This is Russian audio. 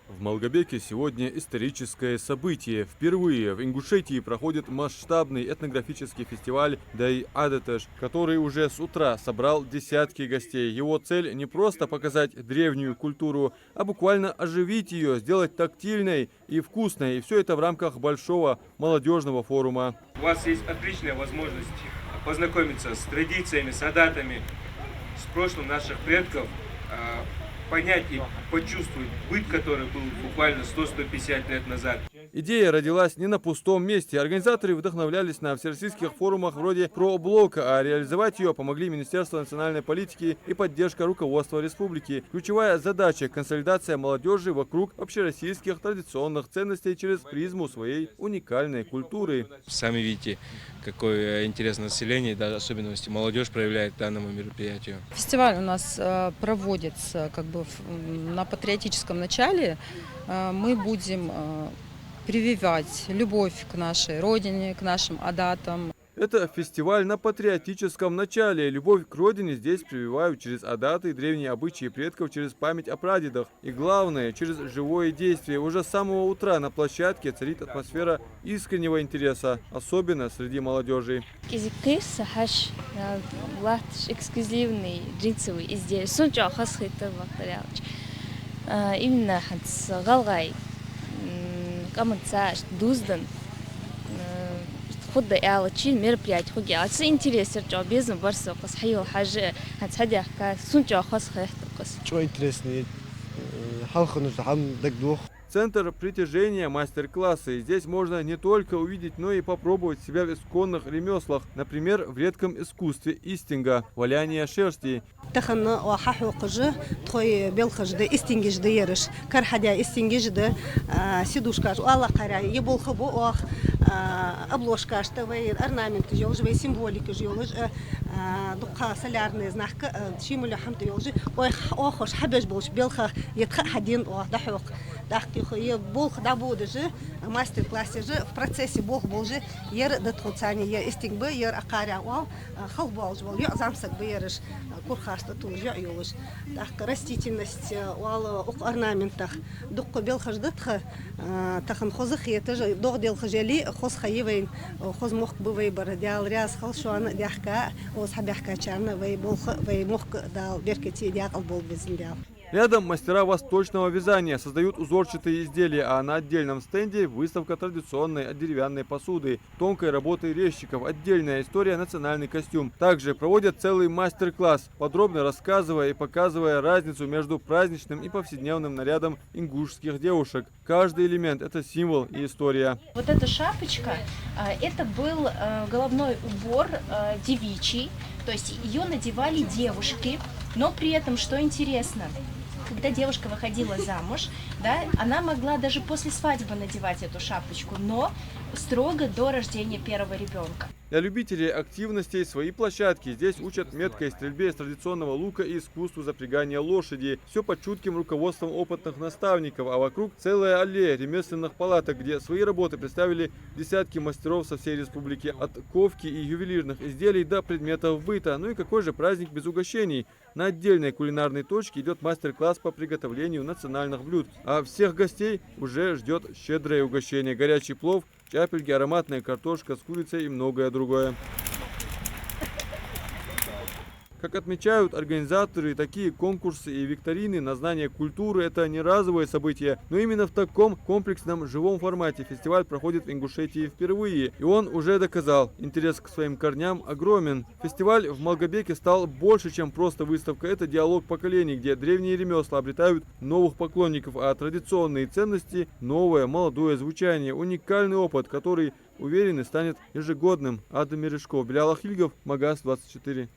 В Малгобеке сегодня историческое событие. Впервые в Ингушетии проходит масштабный этнографический фестиваль Дай Адетеш, который уже с утра собрал десятки гостей. Его цель не просто показать древнюю культуру, а буквально оживить ее, сделать тактильной и вкусной. И все это в рамках большого молодежного форума. У вас есть отличная возможность познакомиться с традициями, с адатами, с прошлым наших предков, понять и почувствовать быт, который был буквально 100-150 лет назад. Идея родилась не на пустом месте. Организаторы вдохновлялись на всероссийских форумах вроде «Проблока», а реализовать ее помогли Министерство национальной политики и поддержка руководства республики. Ключевая задача – консолидация молодежи вокруг общероссийских традиционных ценностей через призму своей уникальной культуры. Сами видите, какое интересное население, да, особенности молодежь проявляет к данному мероприятию. Фестиваль у нас проводится на патриотическом начале. Мы будем прививать любовь к нашей родине, к нашим адатам. Это фестиваль на патриотическом начале. Любовь к родине здесь прививают через адаты, древние обычаи предков, через память о прадедах. И главное, через живое действие. Уже с самого утра на площадке царит атмосфера искреннего интереса, особенно среди молодежи. Эксклюзивный джинсовый изделия. Именно галгай, камыцаш, дуздан. خد على شيء مربيات خوجي على شيء интересер جو بيزن برسو قص حيو حاجة هتحدي حكا سونجو خاص خيحت قص. Что интереснее, халхануш хам дагдух. Центр притяжения мастер-классы. Здесь можно не только увидеть, но и попробовать себя в исконных ремеслах. Например, в редком искусстве истинга, валяние шерсти. تخن وححو قجه تخوي بيلخج ده استنجج ده يرش كرحدا استنجج ده سيدوشكاش والله قرا يبول خبو واخ ابلوشكاش توي орнамент جولج وي سيمبوليك جولج دقه سلارني знахка شيمول حمت جولج ой охош حبج болш белха يتخ حدين دحوق дахти خو болх да буде же мастер-классе же в процессе болх болже ер да тхуцани я истинг бы ер акаря вал хал болж бол я замсак бы ерш курхашта тоже юлыш так растительность вал орнаментах дукко белхаждатха тахан хозах это же догдел хажали хоз хаевин хоз мох бывай барадял ряс хал шуан дяхка оз хабяхка чарна вей болх вей мох дал беркети дякал бол безндял. Рядом мастера восточного вязания создают узорчатые изделия, а на отдельном стенде выставка традиционной деревянной посуды, тонкой работы резчиков, отдельная история национальный костюм. Также проводят целый мастер-класс, подробно рассказывая и показывая разницу между праздничным и повседневным нарядом ингушских девушек. Каждый элемент – это символ и история. Вот эта шапочка, это был головной убор девичий, то есть ее надевали девушки, но при этом, что интересно, когда девушка выходила замуж, да, она могла даже после свадьбы надевать эту шапочку, но строго до рождения первого ребенка. Для любителей активностей свои площадки. Здесь учат меткой стрельбе из традиционного лука и искусству запрягания лошади. Все под чутким руководством опытных наставников, а вокруг целая аллея ремесленных палаток, где свои работы представили десятки мастеров со всей республики. От ковки и ювелирных изделий до предметов быта. Ну и какой же праздник без угощений? На отдельной кулинарной точке идет мастер-класс по приготовлению национальных блюд. А всех гостей уже ждет щедрое угощение. Горячий плов, чапельки, ароматная картошка с курицей и многое другое. Как отмечают организаторы, такие конкурсы и викторины на знание культуры – это не разовое событие, но именно в таком комплексном живом формате фестиваль проходит в Ингушетии впервые. И он уже доказал, интерес к своим корням огромен. Фестиваль в Малгобеке стал больше, чем просто выставка. Это диалог поколений, где древние ремесла обретают новых поклонников, а традиционные ценности – новое, молодое звучание, уникальный опыт, который, уверены, станет ежегодным. Адам Мережков, Белял Ахильгов, Магаз 24.